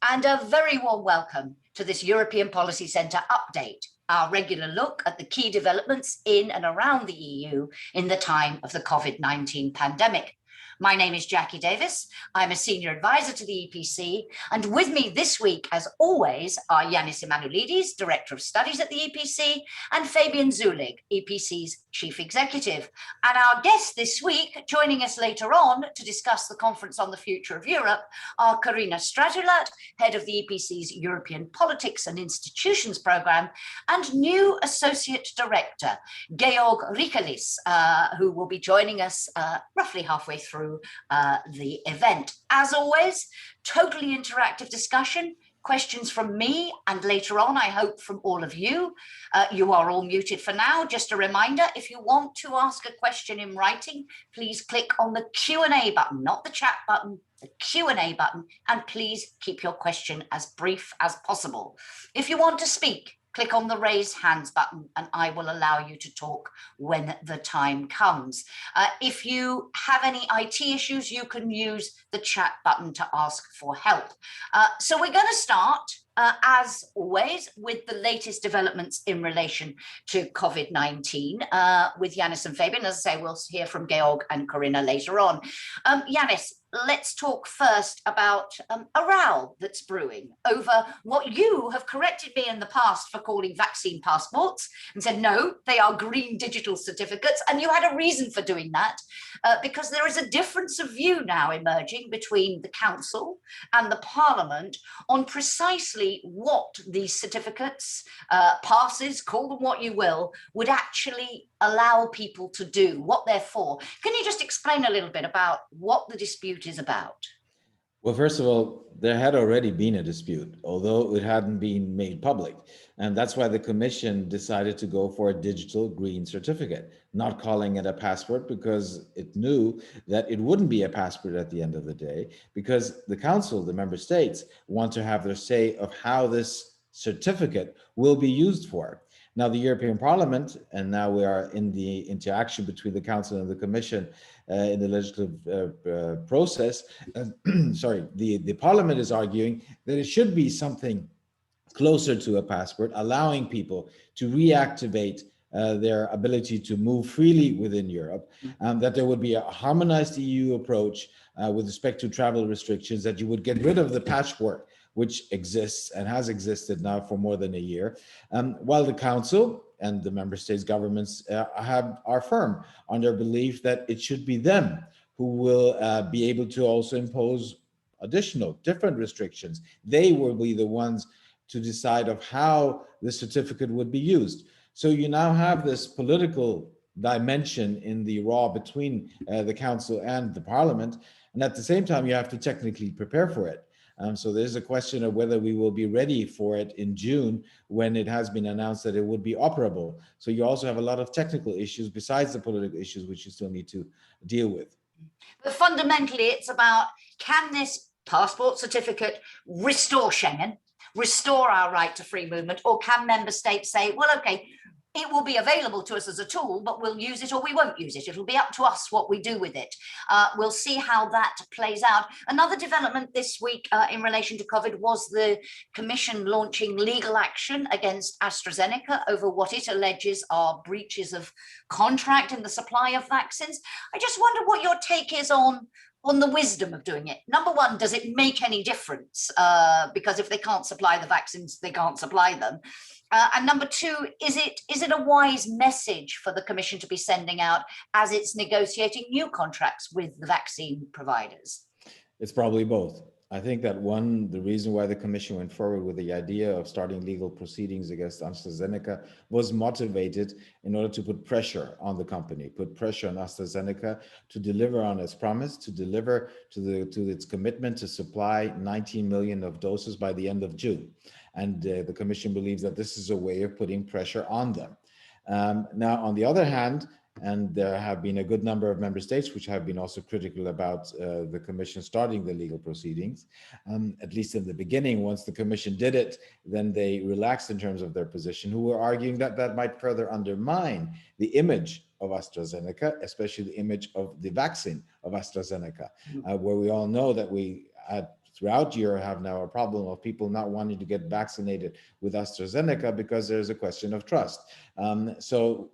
and a very warm welcome to this European Policy Centre update, our regular look at the key developments in and around the EU in the time of the COVID-19 pandemic. My name is Jacki Davis. I'm a senior advisor to the EPC, and with me this week, as always, are Janis Emmanouilidis, Director of Studies at the EPC, and Fabian Zuleeg, EPC's Chief Executive. And our guests this week, joining us later on to discuss the Conference on the Future of Europe, are Corina Stratulat, Head of the EPC's European Politics and Institutions Programme, and new Associate Director, Georg Riekeles, who will be joining us roughly halfway through the event. As always, totally interactive discussion, questions from me, and later on, I hope, from all of you. You are all muted for now. Just a reminder, if you want to ask a question in writing, please click on the Q&A button, not the chat button, the Q&A button, and please keep your question as brief as possible. If you want to speak, click on the raise hands button and I will allow you to talk when the time comes. If you have any IT issues, you can use the chat button to ask for help. So we're going to start, as always, with the latest developments in relation to COVID-19 with Janis and Fabian. As I say, we'll hear from Georg and Corina later on. Janis, let's talk first about a row that's brewing over what you have corrected me in the past for calling vaccine passports and said, no, they are green digital certificates. And you had a reason for doing that because there is a difference of view now emerging between the Council and the Parliament on precisely what these certificates, passes, call them what you will, would actually allow people to do, what they're for. Can you just explain a little bit about what the dispute is about? Well, first of all, there had already been a dispute, although it hadn't been made public. And that's why the Commission decided to go for a digital green certificate, not calling it a passport, because it knew that it wouldn't be a passport at the end of the day, because the Council, the member states, want to have their say of how this certificate will be used for. Now, the European Parliament, and now we are in the interaction between the Council and the Commission in the legislative process. Sorry, the Parliament is arguing that it should be something closer to a passport, allowing people to reactivate their ability to move freely within Europe, that there would be a harmonized EU approach with respect to travel restrictions, that you would get rid of the patchwork which exists and has existed now for more than a year, while the Council and the member states' governments are firm on their belief that it should be them who will be able to also impose additional, different restrictions. They will be the ones to decide of how the certificate would be used. So you now have this political dimension in the raw between the Council and the Parliament, and at the same time you have to technically prepare for it. So there's a question of whether we will be ready for it in June when it has been announced that it would be operable. So you also have a lot of technical issues besides the political issues which you still need to deal with. But fundamentally, it's about, can this passport certificate restore Schengen, restore our right to free movement, or can member states say, well, okay, it will be available to us as a tool, but we'll use it or we won't use it. It'll be up to us what we do with it. We'll see how that plays out. Another development this week in relation to COVID was the Commission launching legal action against AstraZeneca over what it alleges are breaches of contract in the supply of vaccines. I just wonder what your take is on the wisdom of doing it. Number one, does it make any difference? Because if they can't supply the vaccines, they can't supply them. And number two, is it a wise message for the Commission to be sending out as it's negotiating new contracts with the vaccine providers? It's probably both. I think that the reason why the Commission went forward with the idea of starting legal proceedings against AstraZeneca was motivated in order to put pressure on the company, put pressure on AstraZeneca to deliver on its promise, to deliver to its commitment to supply 19 million of doses by the end of June. And the Commission believes that this is a way of putting pressure on them. Now, on the other hand, and there have been a good number of member states which have been also critical about the Commission starting the legal proceedings. At least in the beginning, once the Commission did it, then they relaxed in terms of their position, who were arguing that that might further undermine the image of AstraZeneca, especially the image of the vaccine of AstraZeneca, where we all know that we had throughout Europe have now a problem of people not wanting to get vaccinated with AstraZeneca because there's a question of trust. So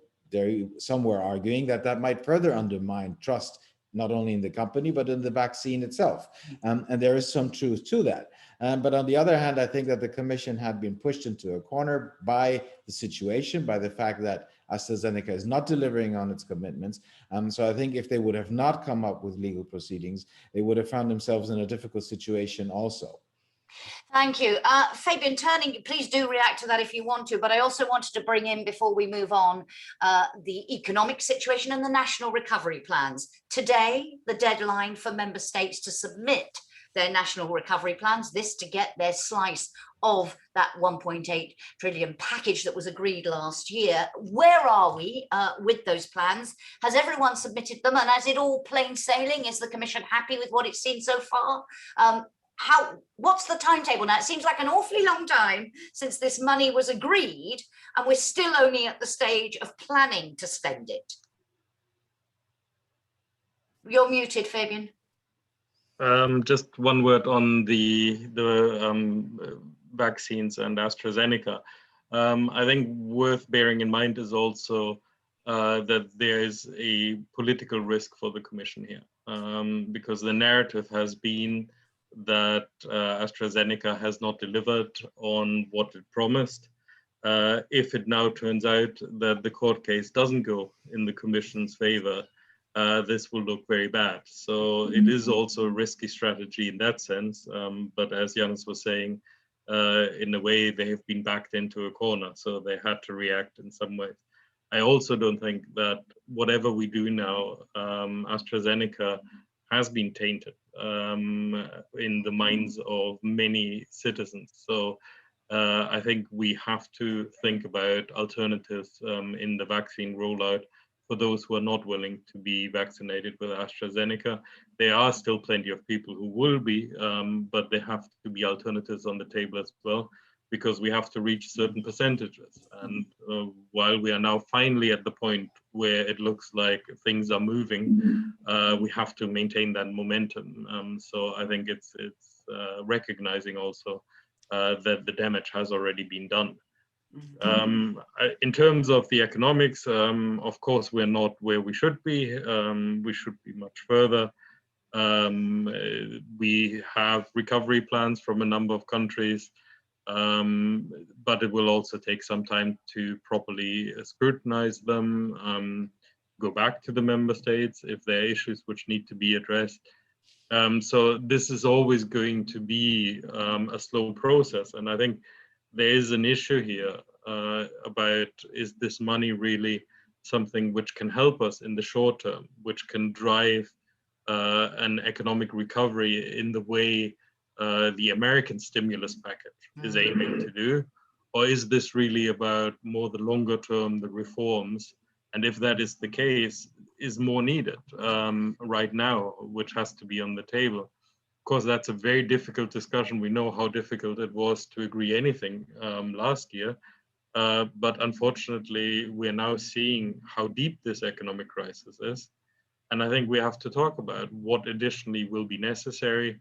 some were arguing that that might further undermine trust, not only in the company, but in the vaccine itself. And there is some truth to that. But on the other hand, I think that the Commission had been pushed into a corner by the situation, by the fact that AstraZeneca is not delivering on its commitments. So I think if they would have not come up with legal proceedings, they would have found themselves in a difficult situation also. Thank you. Fabian, please do react to that if you want to, but I also wanted to bring in, before we move on, the economic situation and the national recovery plans. Today, the deadline for member states to submit their national recovery plans, this to get their slice of that 1.8 trillion package that was agreed last year. Where are we with those plans? Has everyone submitted them? And is it all plain sailing? Is the Commission happy with what it's seen so far? What's the timetable now? It seems like an awfully long time since this money was agreed, and we're still only at the stage of planning to spend it. You're muted, Fabian. Just one word on the vaccines and AstraZeneca. I think worth bearing in mind is also that there is a political risk for the Commission here, because the narrative has been that AstraZeneca has not delivered on what it promised. If it now turns out that the court case doesn't go in the Commission's favor, this will look very bad. So it is also a risky strategy in that sense. But as Janis was saying, in a way, they have been backed into a corner, so they had to react in some ways. I also don't think that whatever we do now, AstraZeneca has been tainted in the minds of many citizens. So I think we have to think about alternatives in the vaccine rollout for those who are not willing to be vaccinated with AstraZeneca. There are still plenty of people who will be, but there have to be alternatives on the table as well, because we have to reach certain percentages. And while we are now finally at the point where it looks like things are moving, we have to maintain that momentum. So I think it's recognizing also that the damage has already been done. In terms of the economics, of course, we're not where we should be. We should be much further. We have recovery plans from a number of countries, but it will also take some time to properly scrutinize them, go back to the member states if there are issues which need to be addressed. So this is always going to be a slow process. And I think there is an issue here about, is this money really something which can help us in the short term, which can drive an economic recovery in the way the American stimulus package is aiming to do? Or is this really about more the longer term, the reforms? And if that is the case, is more needed right now, which has to be on the table? Of course, that's a very difficult discussion. We know how difficult it was to agree anything last year. But unfortunately, we're now seeing how deep this economic crisis is. And I think we have to talk about what additionally will be necessary,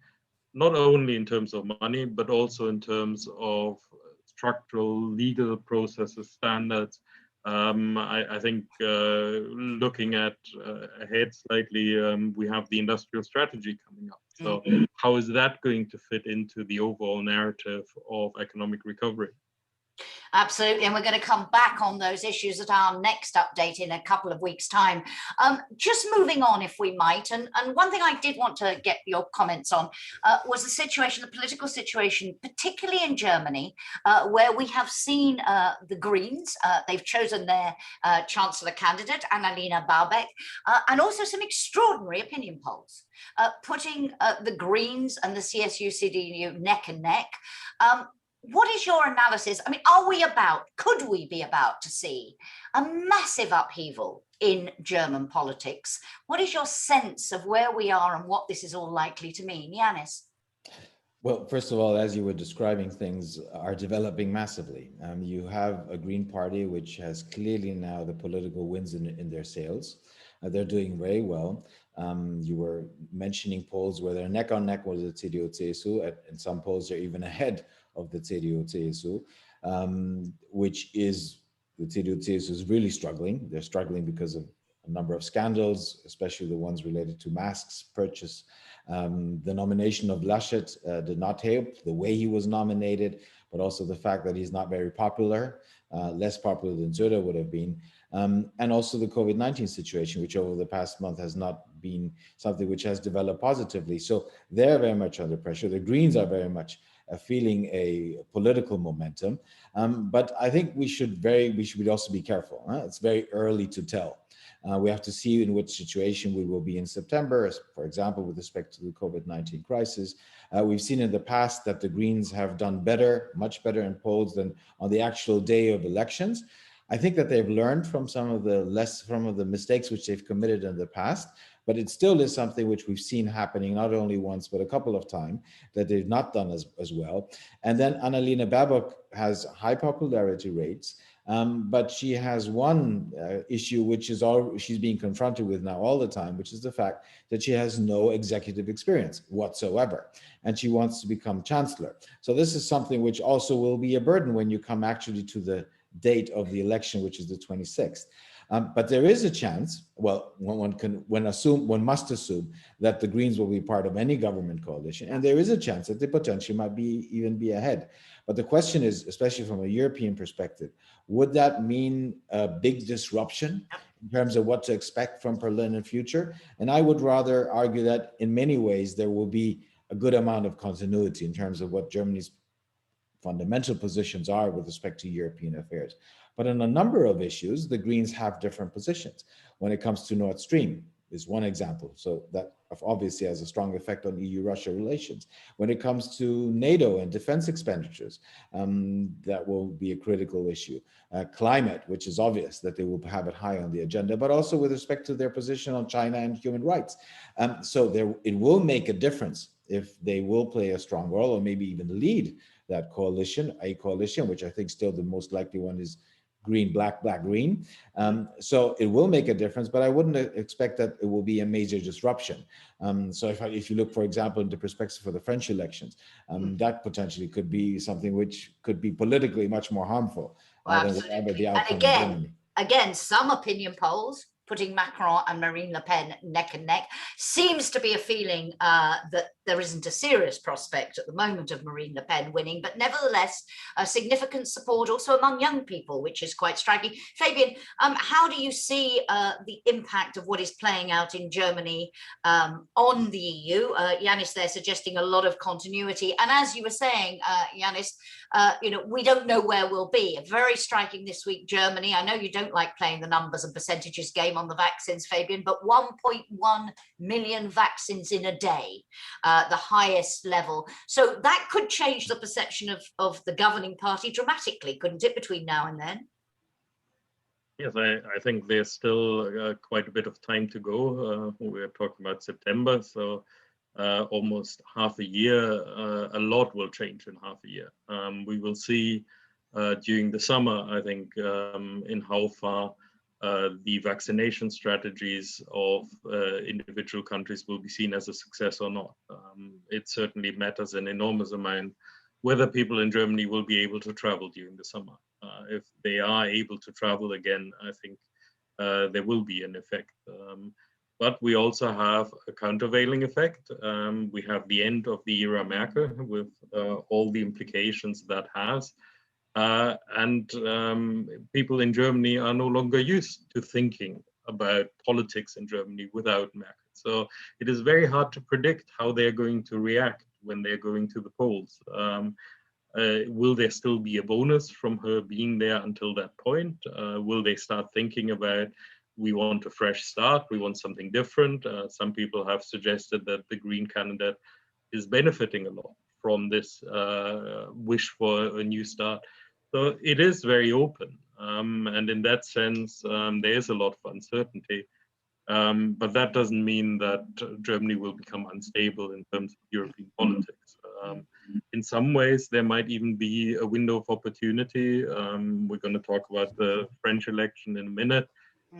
not only in terms of money, but also in terms of structural legal processes, standards. I think looking at ahead slightly, we have the industrial strategy coming up. So how is that going to fit into the overall narrative of economic recovery? Absolutely, and we're going to come back on those issues at our next update in a couple of weeks' time. Just moving on, if we might, and one thing I did want to get your comments on was the situation, the political situation, particularly in Germany, where we have seen the Greens, they've chosen their Chancellor candidate, Annalena Baerbock, and also some extraordinary opinion polls, putting the Greens and the CSU-CDU neck and neck. What is your analysis? I mean, could we be about to see a massive upheaval in German politics? What is your sense of where we are and what this is all likely to mean? Janis? Well, first of all, as you were describing, things are developing massively. You have a Green Party, which has clearly now the political winds in their sails. They're doing very well. You were mentioning polls where they're neck on neck with the CDU-CSU, and some polls are even ahead of the CDU-CSU, which is, the CDU-CSU is really struggling. They're struggling because of a number of scandals, especially the ones related to masks purchase. The nomination of Laschet did not help, the way he was nominated, but also the fact that he's not very popular, less popular than Söder would have been. And also the COVID-19 situation, which over the past month has not been something which has developed positively. So they're very much under pressure. The Greens are very much feeling a political momentum. But I think we should also be careful. It's very early to tell. We have to see in which situation we will be in September, for example, with respect to the COVID-19 crisis. We've seen in the past that the Greens have done better, much better in polls than on the actual day of elections. I think that they've learned from some of the mistakes which they've committed in the past, but it still is something which we've seen happening not only once, but a couple of times, that they've not done as well. And then Annalena Baerbock has high popularity rates, but she has one issue which is she's being confronted with now all the time, which is the fact that she has no executive experience whatsoever, and she wants to become chancellor. So this is something which also will be a burden when you come actually to the date of the election, which is the 26th. But there is a chance, well, one must assume that the Greens will be part of any government coalition, and there is a chance that they potentially might even be ahead. But the question is, especially from a European perspective, would that mean a big disruption in terms of what to expect from Berlin in future? And I would rather argue that in many ways there will be a good amount of continuity in terms of what Germany's fundamental positions are with respect to European affairs. But on a number of issues, the Greens have different positions. When it comes to Nord Stream is one example. So that obviously has a strong effect on EU-Russia relations. When it comes to NATO and defense expenditures, that will be a critical issue. Climate, which is obvious that they will have it high on the agenda, but also with respect to their position on China and human rights. So it will make a difference if they will play a strong role or maybe even lead that coalition, which I think still the most likely one is green, black, black, green. So it will make a difference, but I wouldn't expect that it will be a major disruption. So if you look, for example, into perspective for the French elections, that potentially could be something which could be politically much more harmful than whatever the outcome of Germany. Again, some opinion polls putting Macron and Marine Le Pen neck and neck seems to be a feeling that there isn't a serious prospect at the moment of Marine Le Pen winning, but nevertheless, a significant support also among young people, which is quite striking. Fabian, how do you see the impact of what is playing out in Germany on the EU? Janis there suggesting a lot of continuity. And as you were saying, Janis, we don't know where we'll be. Very striking this week, Germany. I know you don't like playing the numbers and percentages game on the vaccines, Fabian, but 1.1 million vaccines in a day, the highest level. So that could change the perception of the governing party dramatically, couldn't it, between now and then? Yes, I think there's still quite a bit of time to go. We're talking about September, so almost half a year. A lot will change in half a year. We will see during the summer, I think, in how far the vaccination strategies of individual countries will be seen as a success or not. It certainly matters an enormous amount whether people in Germany will be able to travel during the summer. If they are able to travel again, I think there will be an effect. But we also have a countervailing effect. We have the end of the era Merkel with all the implications that has. And people in Germany are no longer used to thinking about politics in Germany without Merkel. So it is very hard to predict how they're going to react when they're going to the polls. Will there still be a bonus from her being there until that point? Will they start thinking about, we want a fresh start, we want something different? Some people have suggested that the Green candidate is benefiting a lot from this wish for a new start. So it is very open. And in that sense, there is a lot of uncertainty. But that doesn't mean that Germany will become unstable in terms of European politics. In some ways, there might even be a window of opportunity. We're going to talk about the French election in a minute.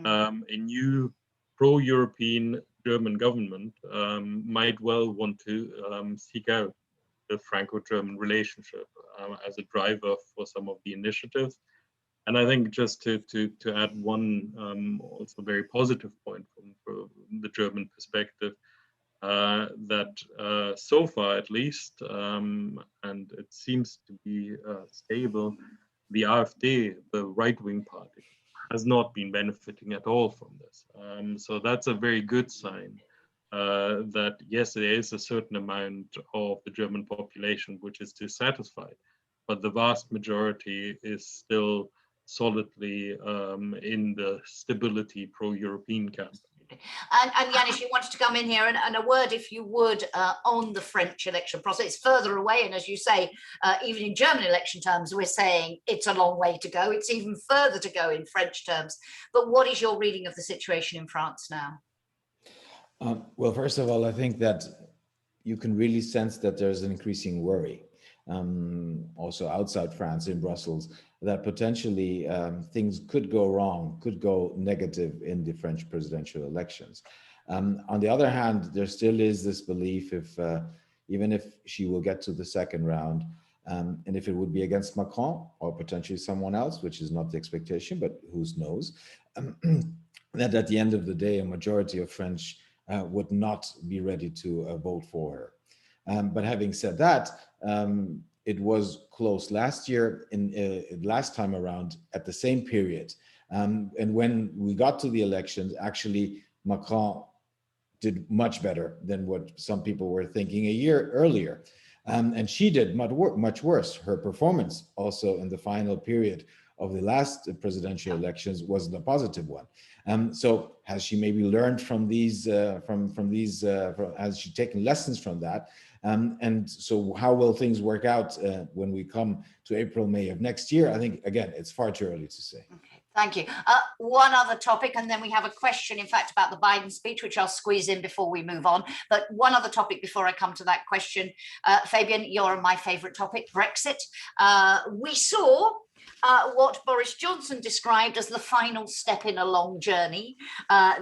A new pro-European German government might well want to seek out the Franco-German relationship as a driver for some of the initiatives. And I think just to add one also very positive point from the German perspective, that so far at least, and it seems to be stable, the AfD, the right-wing party, has not been benefiting at all from this. So that's a very good sign that yes, there is a certain amount of the German population which is dissatisfied, but the vast majority is still solidly in the stability pro-European camp. And Janis, you wanted to come in here and a word, if you would, on the French election process. It's further away, and as you say, even in German election terms, we're saying it's a long way to go. It's even further to go in French terms. But what is your reading of the situation in France now? Well, first of all, I think that you can really sense that there's an increasing worry, also outside France, in Brussels, that potentially things could go wrong, could go negative in the French presidential elections. On the other hand, there still is this belief, even if she will get to the second round, and if it would be against Macron or potentially someone else, which is not the expectation, but who knows, that at the end of the day, a majority of French would not be ready to vote for her. But having said that, it was close last year, last time around at the same period. And when we got to the elections, actually, Macron did much better than what some people were thinking a year earlier. And she did much worse. Her performance also in the final period of the last presidential elections wasn't a positive one. So has she maybe learned from these, has she taken lessons from that? And so how will things work out when we come to April, May of next year? I think, again, it's far too early to say. Okay, thank you. One other topic, and then we have a question, in fact, about the Biden speech, which I'll squeeze in before we move on. But one other topic before I come to that question. Fabian, you're my favorite topic, Brexit. We saw what Boris Johnson described as the final step in a long journey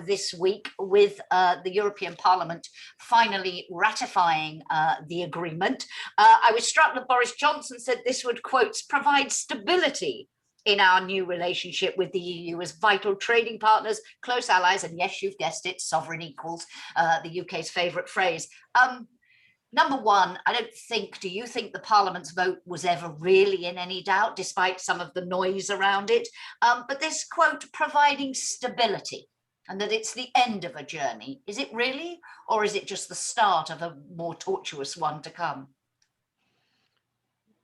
this week, with the European Parliament finally ratifying the agreement. I was struck that Boris Johnson said this would, quote, provide stability in our new relationship with the EU as vital trading partners, close allies, and yes, you've guessed it, sovereign equals, the UK's favourite phrase. Number one, do you think the Parliament's vote was ever really in any doubt, despite some of the noise around it? But this quote, providing stability, and that it's the end of a journey, is it really, or is it just the start of a more tortuous one to come?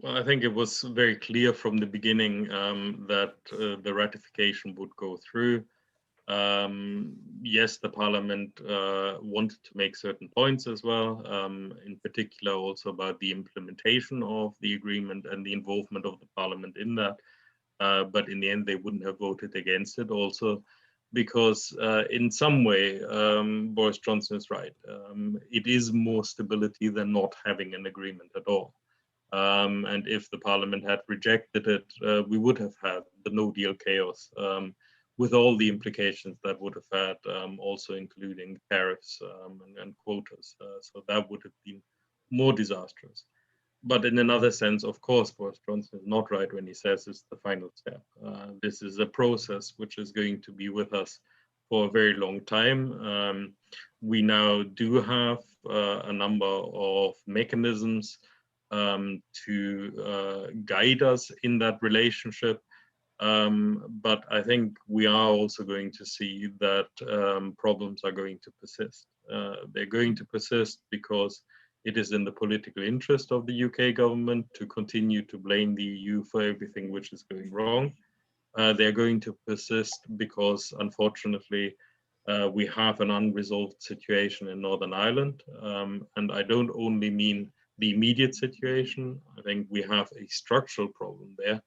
Well, I think it was very clear from the beginning that the ratification would go through. Yes, the Parliament wanted to make certain points as well, in particular also about the implementation of the agreement and the involvement of the Parliament in that. But in the end, they wouldn't have voted against it also, because in some way, Boris Johnson is right. It is more stability than not having an agreement at all. And if the Parliament had rejected it, we would have had the no-deal chaos, with all the implications that would have had, also including tariffs and quotas. So that would have been more disastrous. But in another sense, of course, Boris Johnson is not right when he says it's the final step. This is a process which is going to be with us for a very long time. We now do have a number of mechanisms to guide us in that relationship. But I think we are also going to see that problems are going to persist. They're going to persist because it is in the political interest of the UK government to continue to blame the EU for everything which is going wrong. They're going to persist because, unfortunately, we have an unresolved situation in Northern Ireland. And I don't only mean the immediate situation. I think we have a structural problem there.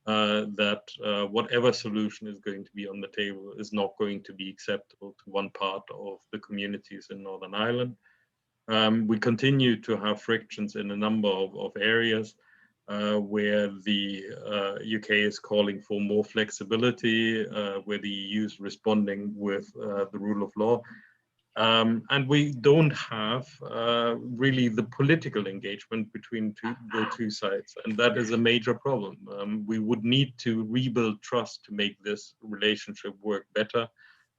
That whatever solution is going to be on the table is not going to be acceptable to one part of the communities in Northern Ireland. We continue to have frictions in a number of areas where the UK is calling for more flexibility, where the EU is responding with the rule of law. And we don't have really the political engagement between the two sides. And that is a major problem. We would need to rebuild trust to make this relationship work better.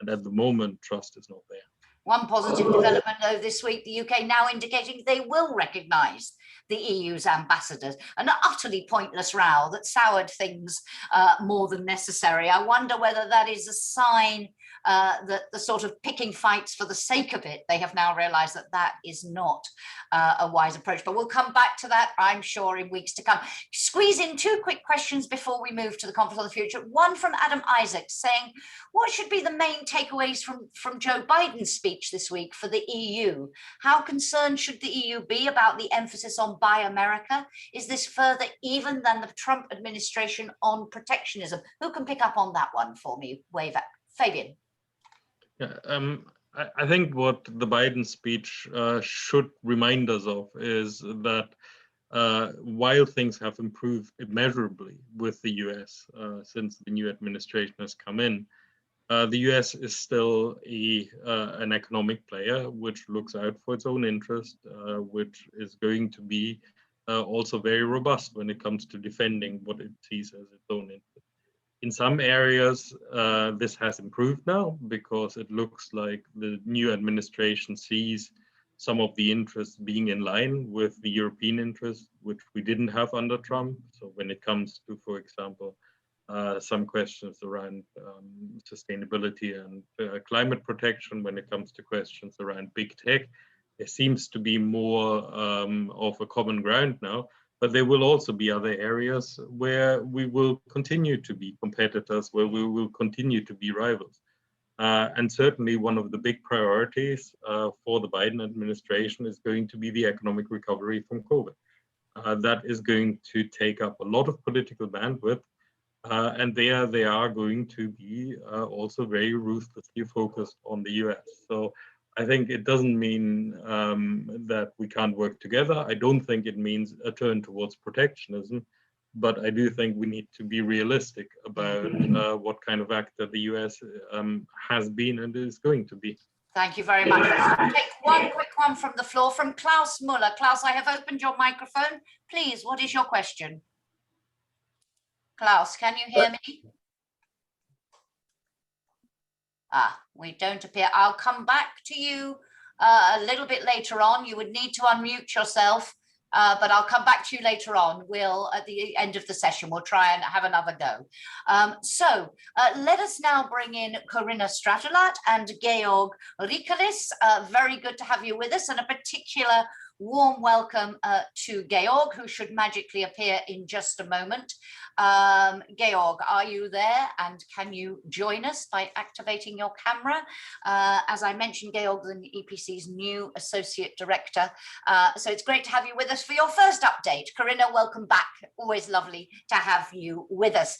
And at the moment, trust is not there. One positive development, though, this week, the UK now indicating they will recognise the EU's ambassadors. An utterly pointless row that soured things more than necessary. I wonder whether that is a sign that the sort of picking fights for the sake of it, they have now realised that that is not a wise approach. But we'll come back to that, I'm sure, in weeks to come. Squeeze in two quick questions before we move to the Conference on the Future. One from Adam Isaacs saying, what should be the main takeaways from Joe Biden's speech this week for the EU? How concerned should the EU be about the emphasis on Buy America? Is this further even than the Trump administration on protectionism? Who can pick up on that one for me? Wave at Fabian. Yeah, I think what the Biden speech should remind us of is that while things have improved immeasurably with the US since the new administration has come in, the US is still an economic player which looks out for its own interest, which is going to be also very robust when it comes to defending what it sees as its own interest. In some areas, this has improved now because it looks like the new administration sees some of the interests being in line with the European interests, which we didn't have under Trump. So when it comes to, for example, some questions around sustainability and climate protection, when it comes to questions around big tech, there seems to be more of a common ground now. But there will also be other areas where we will continue to be competitors, where we will continue to be rivals. And certainly one of the big priorities for the Biden administration is going to be the economic recovery from COVID. That is going to take up a lot of political bandwidth. And there they are going to be also very ruthlessly focused on the US. So I think it doesn't mean that we can't work together. I don't think it means a turn towards protectionism, but I do think we need to be realistic about what kind of actor the US has been and is going to be. Thank you very much. Let's take one quick one from the floor from Klaus Muller. Klaus, I have opened your microphone. Please, what is your question? Klaus, can you hear me? We don't appear. I'll come back to you a little bit later on. You would need to unmute yourself, but I'll come back to you later on. We'll, at the end of the session, we'll try and have another go. Let us now bring in Corina Stratulat and Georg Riekeles. Very good to have you with us, and a particular warm welcome to Georg, who should magically appear in just a moment. Georg, are you there, and can you join us by activating your camera? As I mentioned, Georg is the EPC's new Associate Director, so it's great to have you with us for your first update. Corina, welcome back. Always lovely to have you with us.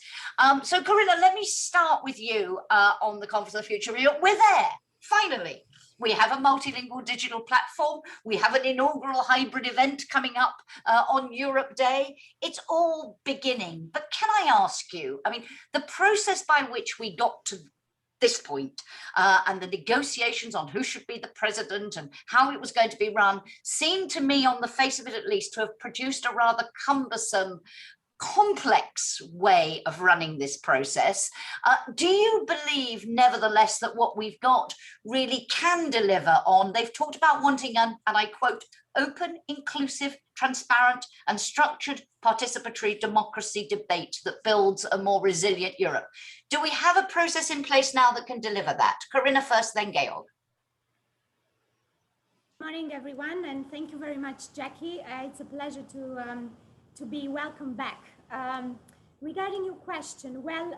So Corina, let me start with you on the Conference of the Future. We're there, finally. We have a multilingual digital platform. We have an inaugural hybrid event coming up on Europe Day. It's all beginning. But can I ask you, I mean, the process by which we got to this point and the negotiations on who should be the president and how it was going to be run seemed to me, on the face of it at least, to have produced a rather cumbersome, complex way of running this process. Do you believe, nevertheless, that what we've got really can deliver on? They've talked about wanting an, and I quote, open, inclusive, transparent, and structured participatory democracy debate that builds a more resilient Europe. Do we have a process in place now that can deliver that? Corina first, then Georg. Good morning, everyone, and thank you very much, Jackie. It's a pleasure to be welcome back. Regarding your question, well,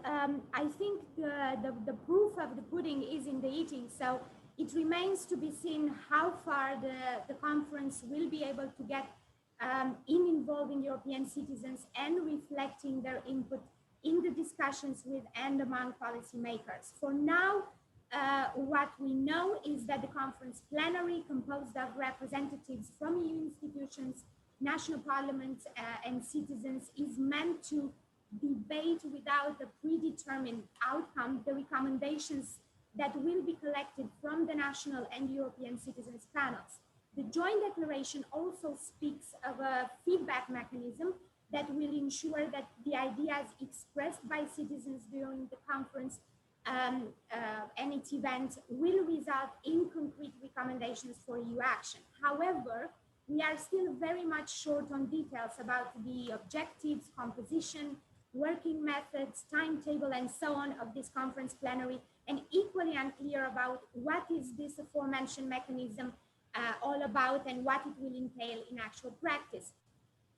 I think the proof of the pudding is in the eating, so it remains to be seen how far the conference will be able to get in involving European citizens and reflecting their input in the discussions with and among policymakers. For now, what we know is that the conference plenary, composed of representatives from EU institutions, national parliaments and citizens, is meant to debate without a predetermined outcome the recommendations that will be collected from the national and European citizens panels. The joint declaration also speaks of a feedback mechanism that will ensure that the ideas expressed by citizens during the conference and its event will result in concrete recommendations for EU action. However, we are still very much short on details about the objectives, composition, working methods, timetable, and so on of this conference plenary, and equally unclear about what is this aforementioned mechanism all about and what it will entail in actual practice.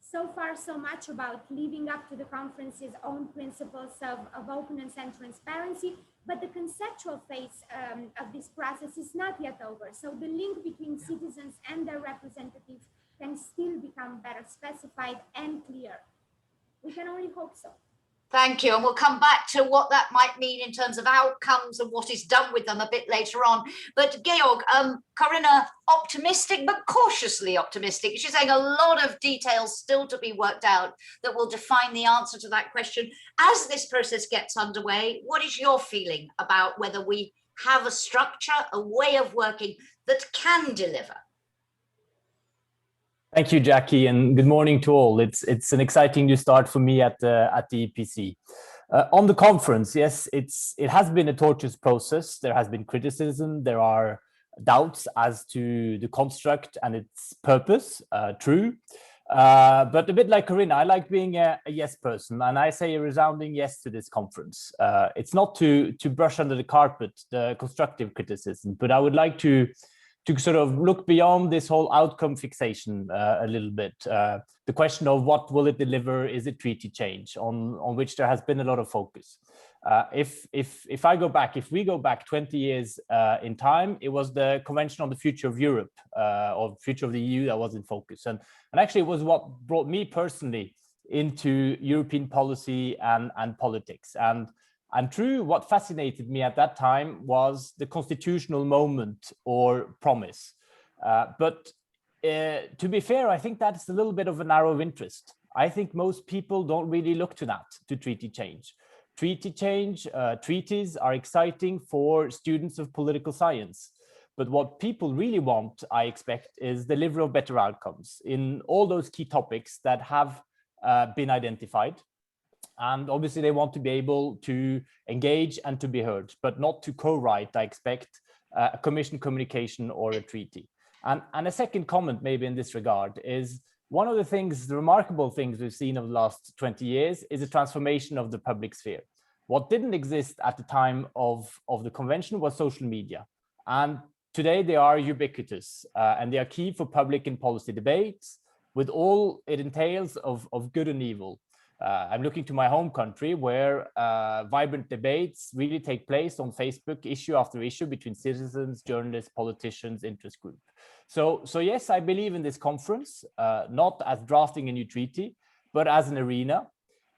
So far, so much about living up to the conference's own principles of openness and transparency, but the conceptual phase of this process is not yet over. So the link between citizens and their representatives can still become better specified and clear. We can only hope so. Thank you. And we'll come back to what that might mean in terms of outcomes and what is done with them a bit later on. But Georg, Corina, optimistic, but cautiously optimistic. She's saying a lot of details still to be worked out that will define the answer to that question. As this process gets underway, what is your feeling about whether we have a structure, a way of working that can deliver? Thank you, Jacki, and good morning to all. It's an exciting new start for me at the EPC. On the conference, yes, it has been a tortuous process. There has been criticism. There are doubts as to the construct and its purpose. True, but a bit like Corina, I like being a yes person, and I say a resounding yes to this conference. It's not to brush under the carpet the constructive criticism, but I would like to sort of look beyond this whole outcome fixation a little bit. The question of what will it deliver, is it treaty change, on which there has been a lot of focus. If we go back 20 years in time, it was the Convention on the Future of Europe or Future of the EU that was in focus. And actually it was what brought me personally into European policy and politics. And true, what fascinated me at that time was the constitutional moment or promise. But to be fair, I think that's a little bit of a narrow interest. I think most people don't really look to that, to treaty change. Treaty change, treaties are exciting for students of political science. But what people really want, I expect, is delivery of better outcomes in all those key topics that have been identified. And obviously they want to be able to engage and to be heard, but not to co-write, I expect, a commission communication or a treaty. And a second comment maybe in this regard is one of the remarkable things we've seen over the last 20 years is a transformation of the public sphere. What didn't exist at the time of the convention was social media. And today they are ubiquitous and they are key for public and policy debates with all it entails of good and evil. I'm looking to my home country where vibrant debates really take place on Facebook, issue after issue, between citizens, journalists, politicians, interest groups. So yes, I believe in this conference, not as drafting a new treaty, but as an arena.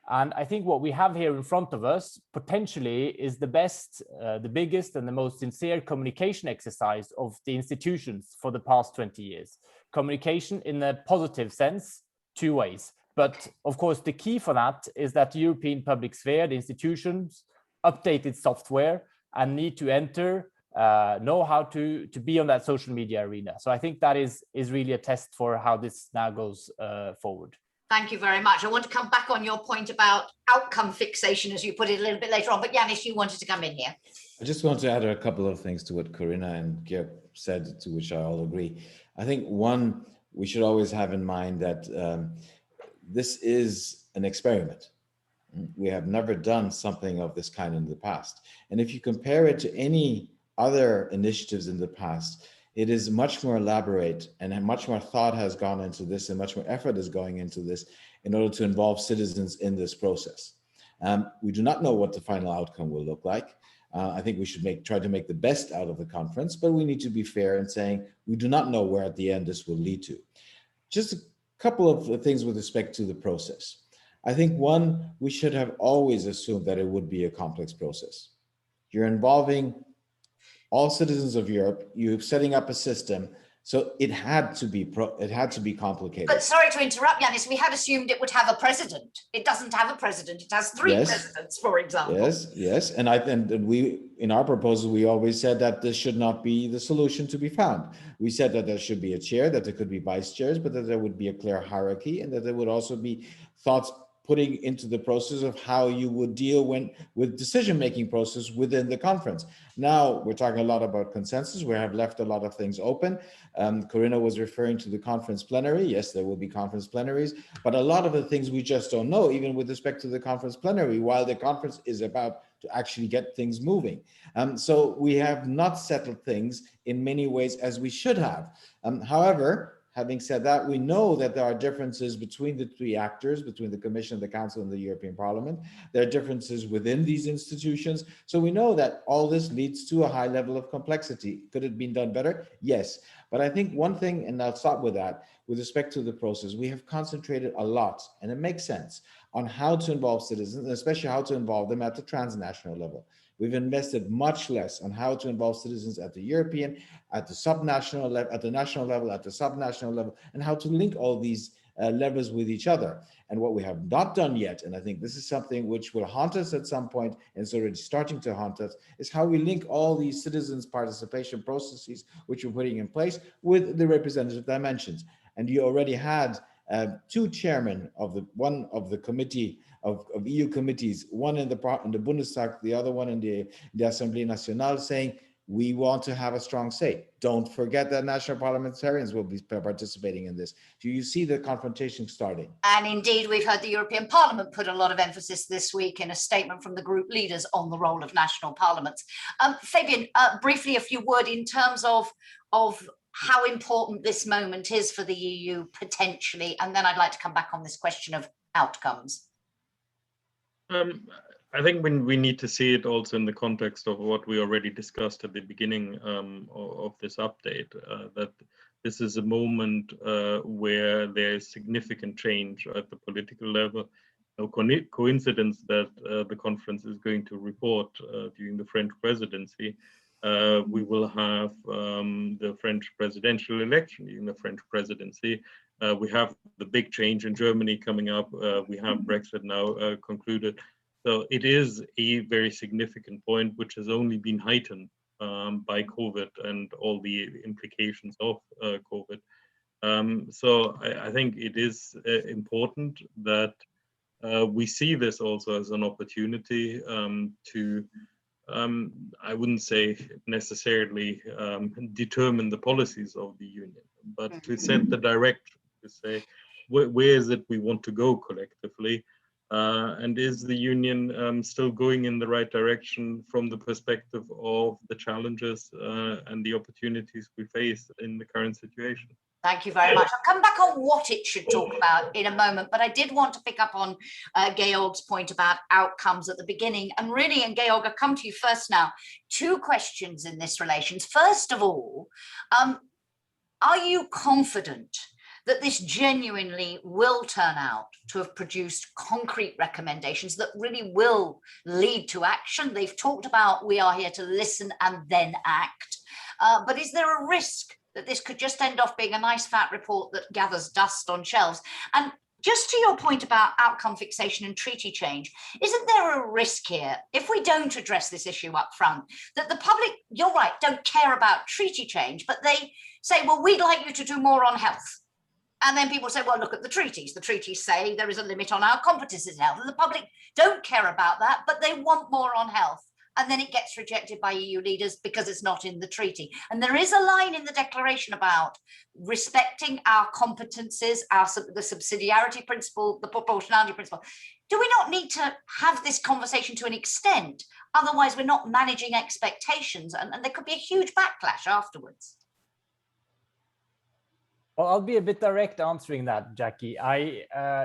And I think what we have here in front of us potentially is the best, the biggest and the most sincere communication exercise of the institutions for the past 20 years. Communication in a positive sense, two ways. But of course, the key for that is that the European public sphere, the institutions, update its software and need to enter, know how to be on that social media arena. So I think that is really a test for how this now goes forward. Thank you very much. I want to come back on your point about outcome fixation, as you put it, a little bit later on. But Janis, you wanted to come in here. I just want to add a couple of things to what Corina and Georg said, to which I all agree. I think one, we should always have in mind that this is an experiment. We have never done something of this kind in the past. And if you compare it to any other initiatives in the past, it is much more elaborate and much more thought has gone into this and much more effort is going into this in order to involve citizens in this process. We do not know what the final outcome will look like. I think we should try to make the best out of the conference, but we need to be fair in saying we do not know where at the end this will lead to. Just a couple of things with respect to the process. I think one, we should have always assumed that it would be a complex process. You're involving all citizens of Europe, you're setting up a system So it had to be complicated. But sorry to interrupt, Janis, we had assumed it would have a president. It doesn't have a president. It has three presidents, for example. Yes. And we, in our proposal, we always said that this should not be the solution to be found. We said that there should be a chair, that there could be vice chairs, but that there would be a clear hierarchy, and that there would also be thoughts putting into the process of how you would deal with decision-making process within the conference. Now we're talking a lot about consensus. We have left a lot of things open. Corina was referring to the conference plenary. Yes, there will be conference plenaries, but a lot of the things we just don't know, even with respect to the conference plenary, while the conference is about to actually get things moving. So we have not settled things in many ways as we should have. However, having said that, we know that there are differences between the three actors, between the Commission, the Council, and the European Parliament. There are differences within these institutions. So we know that all this leads to a high level of complexity. Could it have been done better? Yes. But I think one thing, and I'll start with that, with respect to the process, we have concentrated a lot, and it makes sense, on how to involve citizens, and especially how to involve them at the transnational level. We've invested much less on how to involve citizens at the European, at the subnational level, at the national level, at the subnational level, and how to link all these levels with each other. And what we have not done yet, and I think this is something which will haunt us at some point, and it's already starting to haunt us, is how we link all these citizens' participation processes, which we're putting in place, with the representative dimensions. And you already had two chairmen of the committee of EU committees, one in the Bundestag, the other one in the Assemblée Nationale, saying we want to have a strong say. Don't forget that national parliamentarians will be participating in this. Do you see the confrontation starting? And indeed, we've heard the European Parliament put a lot of emphasis this week in a statement from the group leaders on the role of national parliaments. Fabian, briefly, a few words in terms of how important this moment is for the EU potentially, and then I'd like to come back on this question of outcomes. I think we need to see it also in the context of what we already discussed at the beginning of this update, that this is a moment where there is significant change at the political level. No coincidence that the conference is going to report during the French presidency. We will have the French presidential election during the French presidency. We have the big change in Germany coming up. We have Brexit now concluded. So it is a very significant point, which has only been heightened by COVID and all the implications of COVID. So I think it is important that we see this also as an opportunity to, I wouldn't say necessarily determine the policies of the union, but to set the direction, to say where is it we want to go collectively, and is the union still going in the right direction from the perspective of the challenges and the opportunities we face in the current situation. Thank you very much. I'll come back on what it should talk about in a moment, but I did want to pick up on Georg's point about outcomes at the beginning. And really, and Georg, I'll come to you first now. Two questions in this relation. First of all, are you confident that this genuinely will turn out to have produced concrete recommendations that really will lead to action? They've talked about we are here to listen and then act, but is there a risk that this could just end off being a nice fat report that gathers dust on shelves? And just to your point about outcome fixation and treaty change, isn't there a risk here, if we don't address this issue up front, that the public, you're right, don't care about treaty change, but they say, well, we'd like you to do more on health. And then people say, well, look at the treaties. The treaties say there is a limit on our competences in health. And the public don't care about that, but they want more on health. And then it gets rejected by EU leaders because it's not in the treaty. And there is a line in the declaration about respecting our competences, the subsidiarity principle, the proportionality principle. Do we not need to have this conversation to an extent? Otherwise, we're not managing expectations, and there could be a huge backlash afterwards. Well, I'll be a bit direct answering that, Jacki.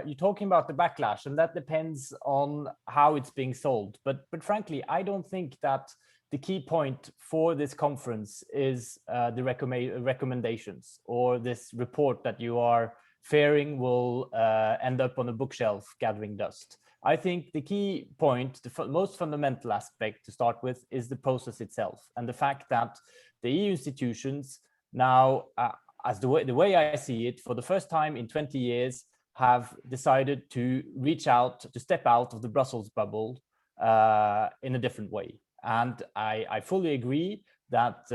You're talking about the backlash, and that depends on how it's being sold. But frankly, I don't think that the key point for this conference is the recommendations or this report that you are fearing will end up on a bookshelf gathering dust. I think the key point, the most fundamental aspect to start with, is the process itself, and the fact that the EU institutions now as the way I see it, for the first time in 20 years, have decided to reach out, to step out of the Brussels bubble in a different way. And I fully agree that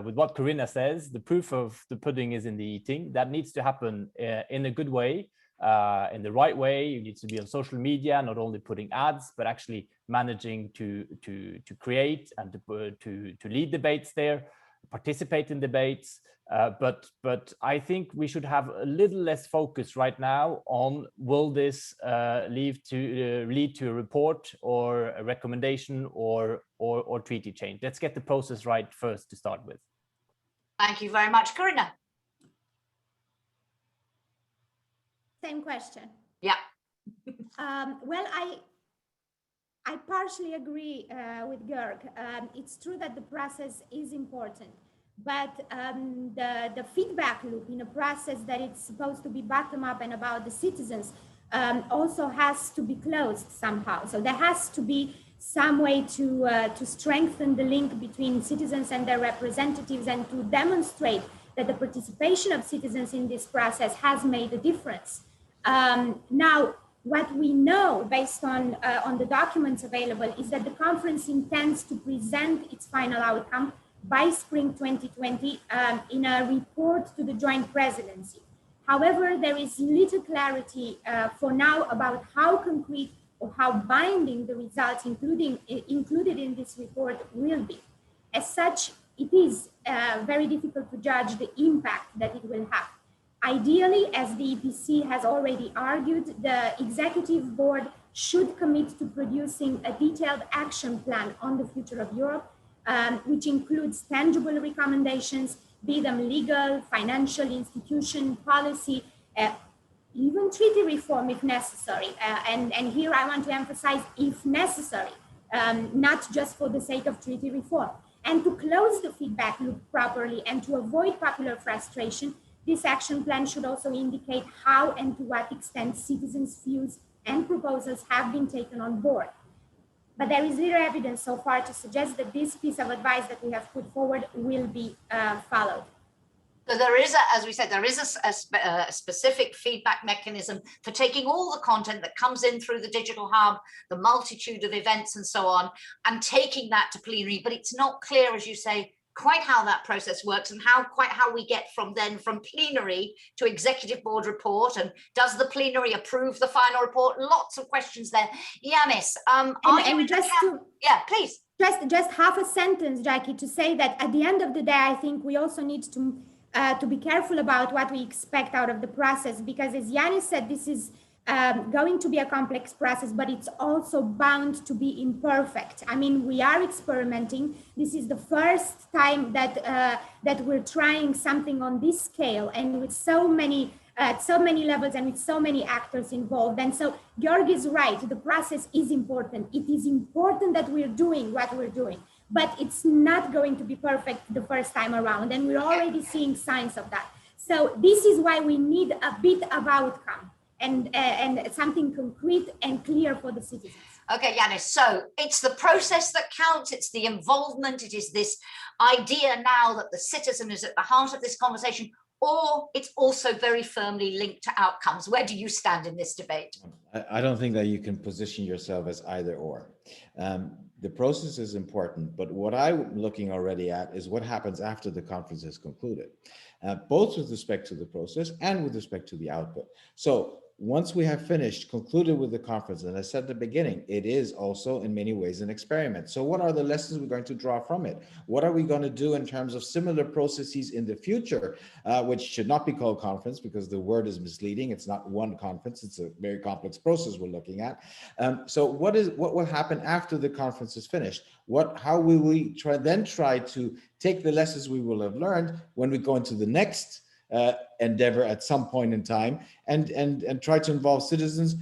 with what Corina says, the proof of the pudding is in the eating. That needs to happen in a good way, in the right way. You need to be on social media, not only putting ads, but actually managing to create and to lead debates there, participate in debates. But I think we should have a little less focus right now on will this lead to a report or a recommendation or treaty change. Let's get the process right first to start with. Thank you very much, Corina. Same question. Yeah. Well, I partially agree with Georg. It's true that the process is important, but the feedback loop in a process that it's supposed to be bottom up and about the citizens also has to be closed somehow. So there has to be some way to strengthen the link between citizens and their representatives and to demonstrate that the participation of citizens in this process has made a difference. Now, what we know based on the documents available is that the conference intends to present its final outcome by spring 2020 in a report to the joint presidency. However, there is little clarity for now about how concrete or how binding the results included in this report will be. As such, it is very difficult to judge the impact that it will have. Ideally, as the EPC has already argued, the executive board should commit to producing a detailed action plan on the future of Europe, which includes tangible recommendations, be them legal, financial, institution, policy, even treaty reform if necessary. And here I want to emphasize if necessary, not just for the sake of treaty reform. And to close the feedback loop properly and to avoid popular frustration, this action plan should also indicate how and to what extent citizens' views and proposals have been taken on board. But there is little evidence so far to suggest that this piece of advice that we have put forward will be followed. So there is, as we said, there is a specific feedback mechanism for taking all the content that comes in through the digital hub, the multitude of events and so on, and taking that to plenary. But it's not clear, as you say, quite how that process works and how we get from plenary to executive board report, and does the plenary approve the final report? Lots of questions there. Janis, yeah, please. Just half a sentence, Jacki, to say that at the end of the day, I think we also need to be careful about what we expect out of the process, because as Janis said, this is going to be a complex process, but it's also bound to be imperfect. I mean, we are experimenting. This is the first time that we're trying something on this scale and with so many levels and with so many actors involved. And so Georg is right. The process is important. It is important that we're doing what we're doing, but it's not going to be perfect the first time around. And we're already seeing signs of that. So this is why we need a bit of outcome and something concrete and clear for the citizens. Okay, Janis, so it's the process that counts, it's the involvement, it is this idea now that the citizen is at the heart of this conversation, or it's also very firmly linked to outcomes. Where do you stand in this debate? I don't think that you can position yourself as either or. The process is important, but what I'm looking already at is what happens after the conference is concluded, both with respect to the process and with respect to the output. So once we have concluded with the conference, and I said at the beginning, it is also in many ways an experiment. So what are the lessons we're going to draw from it? What are we going to do in terms of similar processes in the future, which should not be called conference because the word is misleading. It's not one conference. It's a very complex process we're looking at. So what will happen after the conference is finished? How will we try to take the lessons we will have learned when we go into the next endeavor at some point in time and try to involve citizens,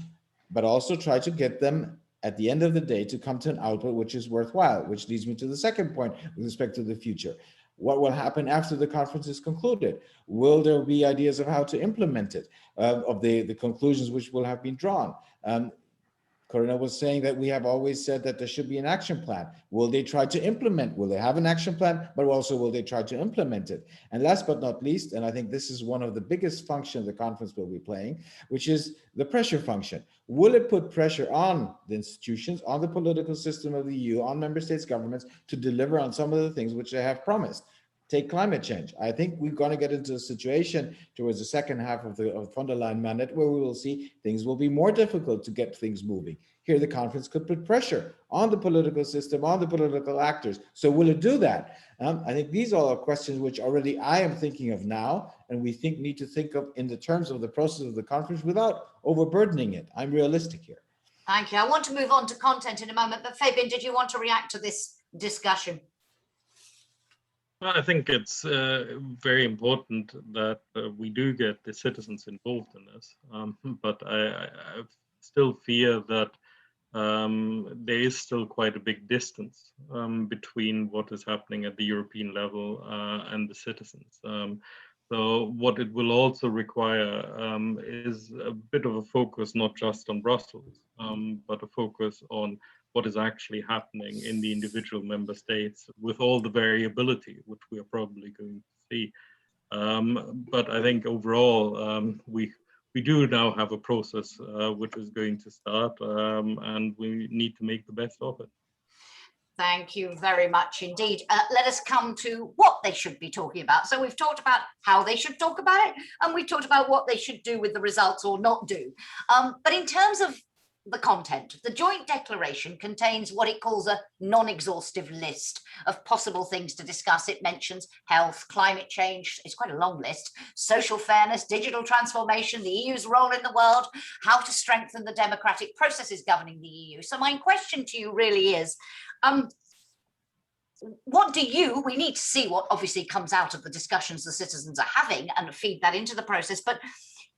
but also try to get them at the end of the day to come to an output which is worthwhile, which leads me to the second point with respect to the future. What will happen after the conference is concluded? Will there be ideas of how to implement it, of the conclusions which will have been drawn? Corina was saying that we have always said that there should be an action plan. Will they try to implement? Will they have an action plan? But also, will they try to implement it? And last but not least, and I think this is one of the biggest functions the conference will be playing, which is the pressure function. Will it put pressure on the institutions, on the political system of the EU, on member states' governments to deliver on some of the things which they have promised? Take climate change. I think we're going to get into a situation towards the second half of the von der Leyen mandate where we will see things will be more difficult to get things moving. Here, the conference could put pressure on the political system, on the political actors. So will it do that? I think these are all questions which already I am thinking of now, and we need to think of in the terms of the process of the conference without overburdening it. I'm realistic here. Thank you. I want to move on to content in a moment, but Fabian, did you want to react to this discussion? I think it's very important that we do get the citizens involved in this, but I still fear that there is still quite a big distance between what is happening at the European level and the citizens. So what it will also require is a bit of a focus, not just on Brussels, but a focus on what is actually happening in the individual member states with all the variability, which we are probably going to see. But I think overall, we do now have a process which is going to start, and we need to make the best of it. Thank you very much indeed. Let us come to what they should be talking about. So we've talked about how they should talk about it, and we've talked about what they should do with the results or not do. But in terms of the content, the joint declaration contains what it calls a non-exhaustive list of possible things to discuss. It mentions health, climate change, it's quite a long list, social fairness, digital transformation, the EU's role in the world, how to strengthen the democratic processes governing the EU. So my question to you really is, we need to see what obviously comes out of the discussions the citizens are having and feed that into the process, but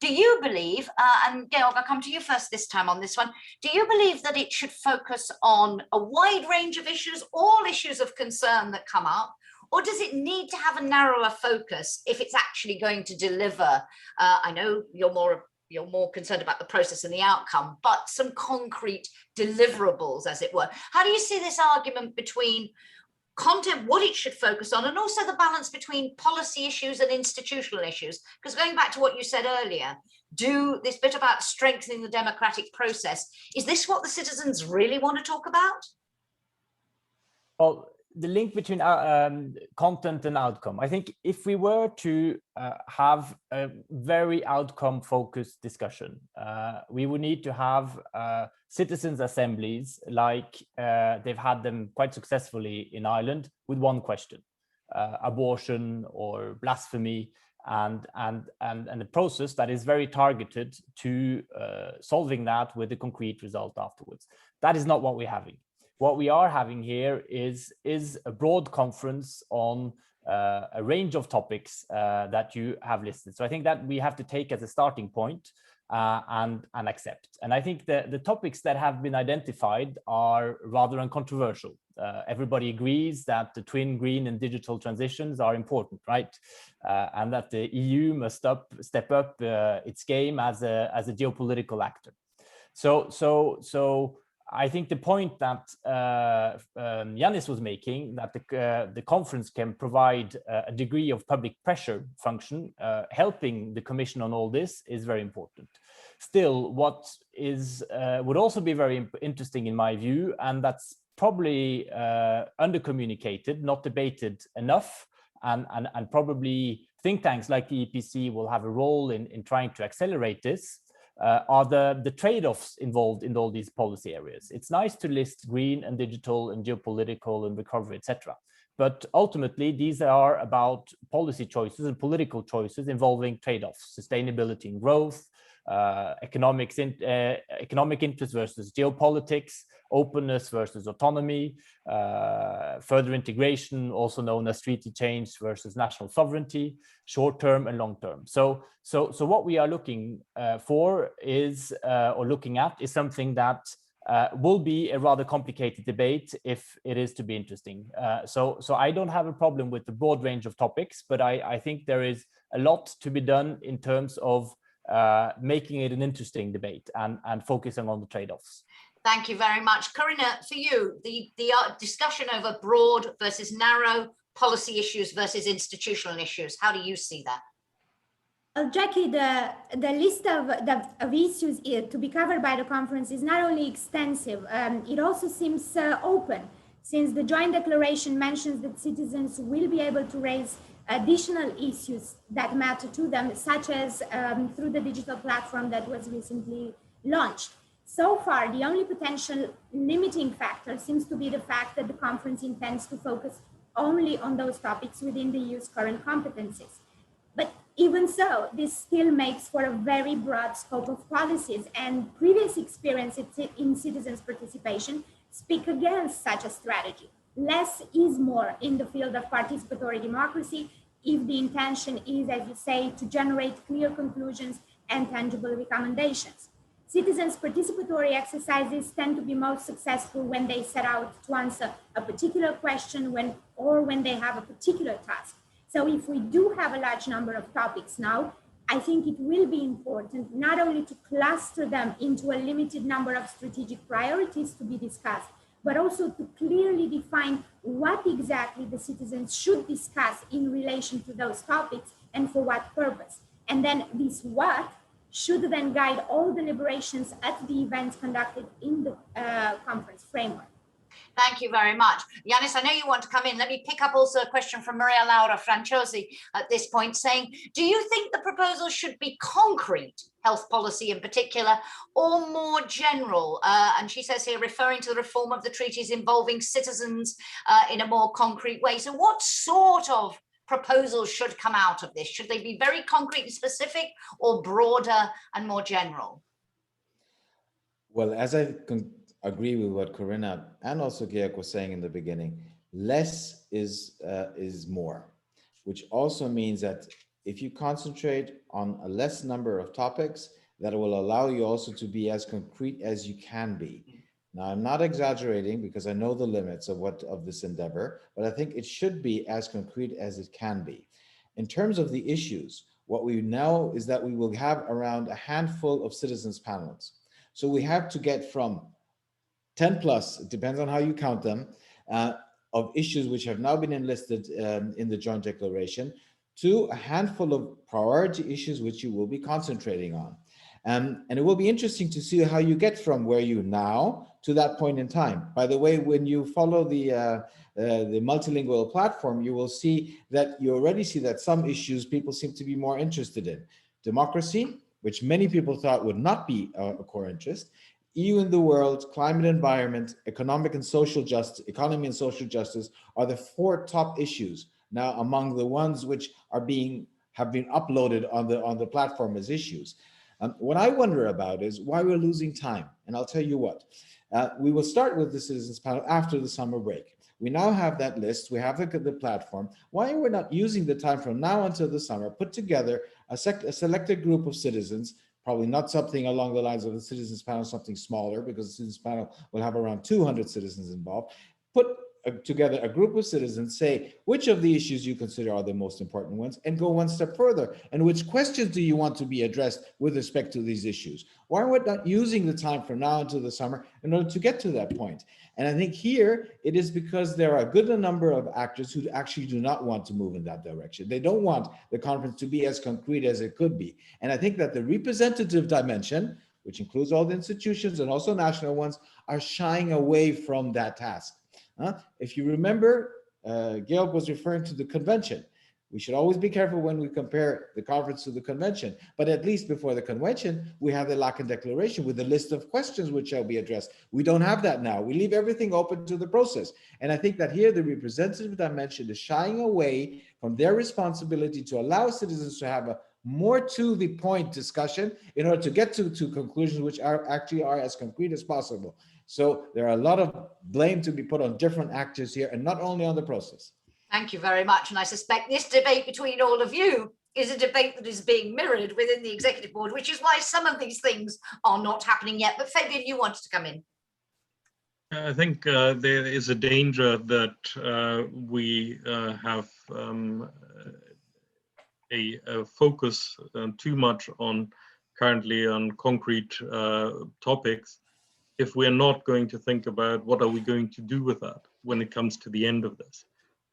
do you believe, and Georg, I'll come to you first this time on this one, do you believe that it should focus on a wide range of issues, all issues of concern that come up, or does it need to have a narrower focus if it's actually going to deliver? I know you're more concerned about the process and the outcome, but some concrete deliverables, as it were. How do you see this argument between content, what it should focus on, and also the balance between policy issues and institutional issues? Because going back to what you said earlier, do this bit about strengthening the democratic process, is this what the citizens really want to talk about? Well, the link between content and outcome. I think if we were to have a very outcome-focused discussion, we would need to have citizens' assemblies like they've had them quite successfully in Ireland with one question, abortion or blasphemy, and a process that is very targeted to solving that with a concrete result afterwards. That is not what we're having. What we are having here is a broad conference on a range of topics that you have listed. So I think that we have to take as a starting point and accept. And I think the topics that have been identified are rather uncontroversial. Everybody agrees that the twin green and digital transitions are important, right? And that the EU must step up its game as a geopolitical actor. So I think the point that Janis was making, that the conference can provide a degree of public pressure function, helping the Commission on all this, is very important. Still, what would also be very interesting in my view, and that's probably under-communicated, not debated enough, and probably think tanks like the EPC will have a role in trying to accelerate this, are the trade-offs involved in all these policy areas. It's nice to list green and digital and geopolitical and recovery, etc. But ultimately, these are about policy choices and political choices involving trade-offs, sustainability and growth, economic interest versus geopolitics, openness versus autonomy, further integration, also known as treaty change versus national sovereignty, short-term and long-term. So what we are looking for is, or looking at, is something that will be a rather complicated debate if it is to be interesting. So I don't have a problem with the broad range of topics, but I think there is a lot to be done in terms of making it an interesting debate and focusing on the trade-offs. Thank you very much. Corina, for you, the discussion over broad versus narrow policy issues versus institutional issues, how do you see that? Well, Jacki, the list of issues to be covered by the conference is not only extensive, it also seems open, since the joint declaration mentions that citizens will be able to raise additional issues that matter to them, such as through the digital platform that was recently launched. So far, the only potential limiting factor seems to be the fact that the conference intends to focus only on those topics within the EU's current competencies. But even so, this still makes for a very broad scope of policies, and previous experience in citizens' participation speak against such a strategy. Less is more in the field of participatory democracy if the intention is, as you say, to generate clear conclusions and tangible recommendations. Citizens' participatory exercises tend to be most successful when they set out to answer a particular question or when they have a particular task. So if we do have a large number of topics now, I think it will be important not only to cluster them into a limited number of strategic priorities to be discussed, but also to clearly define what exactly the citizens should discuss in relation to those topics and for what purpose. And then this what should then guide all deliberations at the events conducted in the conference framework. Thank you very much. Janis, I know you want to come in. Let me pick up also a question from Maria Laura Franciosi at this point saying, do you think the proposal should be concrete, health policy in particular, or more general? And she says here, referring to the reform of the treaties involving citizens in a more concrete way. So what sort of proposals should come out of this? Should they be very concrete and specific or broader and more general? Well, as I agree with what Corina and also Georg was saying in the beginning, less is more, which also means that if you concentrate on a less number of topics, that will allow you also to be as concrete as you can be. Now, I'm not exaggerating because I know the limits of this endeavor, but I think it should be as concrete as it can be. In terms of the issues, what we know is that we will have around a handful of citizens panels. So we have to get from 10 plus, it depends on how you count them, of issues which have now been enlisted in the joint declaration, to a handful of priority issues which you will be concentrating on. And it will be interesting to see how you get from where you now to that point in time. By the way, when you follow the multilingual platform, you will see that you already see that some issues people seem to be more interested in. Democracy, which many people thought would not be a core interest, EU in the world, climate environment, economy and social justice are the 4 top issues now among the ones which have been uploaded on the platform as issues. What I wonder about is why we're losing time. And I'll tell you what, we will start with the citizens panel after the summer break. We now have that list, we have the platform. Why are we not using the time from now until the summer, put together a selected group of citizens, probably not something along the lines of the citizens panel, something smaller, because the citizens panel will have around 200 citizens involved, put together a group of citizens, say which of the issues you consider are the most important ones, and go one step further. And which questions do you want to be addressed with respect to these issues? Why are we not using the time from now until the summer in order to get to that point? And I think here it is because there are a good number of actors who actually do not want to move in that direction. They don't want the conference to be as concrete as it could be. And I think that the representative dimension, which includes all the institutions and also national ones, are shying away from that task. If you remember, Georg was referring to the convention. We should always be careful when we compare the conference to the convention, but at least before the convention, we have the Laeken Declaration with a list of questions which shall be addressed. We don't have that now. We leave everything open to the process. And I think that here the representative dimension is shying away from their responsibility to allow citizens to have a more to the point discussion in order to get to conclusions which are as concrete as possible. So there are a lot of blame to be put on different actors here and not only on the process. Thank you very much. And I suspect this debate between all of you is a debate that is being mirrored within the executive board, which is why some of these things are not happening yet. But Fabian, you wanted to come in. I think there is a danger that we have a focus too much on currently on concrete topics if we're not going to think about what are we going to do with that when it comes to the end of this.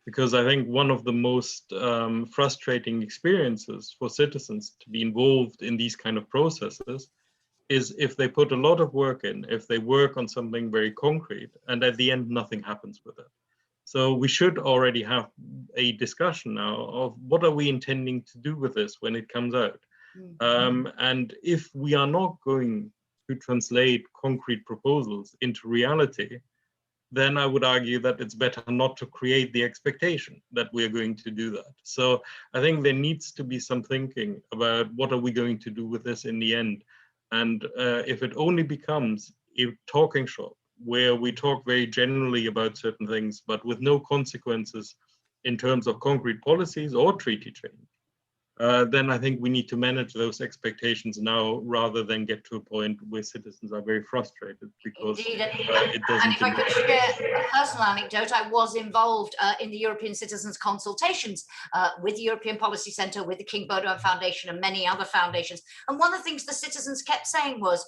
Because I think one of the most frustrating experiences for citizens to be involved in these kind of processes is if they put a lot of work in, if they work on something very concrete, and at the end, nothing happens with it. So we should already have a discussion now of what are we intending to do with this when it comes out. And if we are not going to translate concrete proposals into reality, then I would argue that it's better not to create the expectation that we are going to do that. So I think there needs to be some thinking about what are we going to do with this in the end. And if it only becomes a talking shop where we talk very generally about certain things, but with no consequences in terms of concrete policies or treaty change, then I think we need to manage those expectations now rather than get to a point where citizens are very frustrated because Indeed. it doesn't. And if I could share a personal anecdote, I was involved in the European Citizens Consultations with the European Policy Centre, with the King Baudouin Foundation and many other foundations. And one of the things the citizens kept saying was,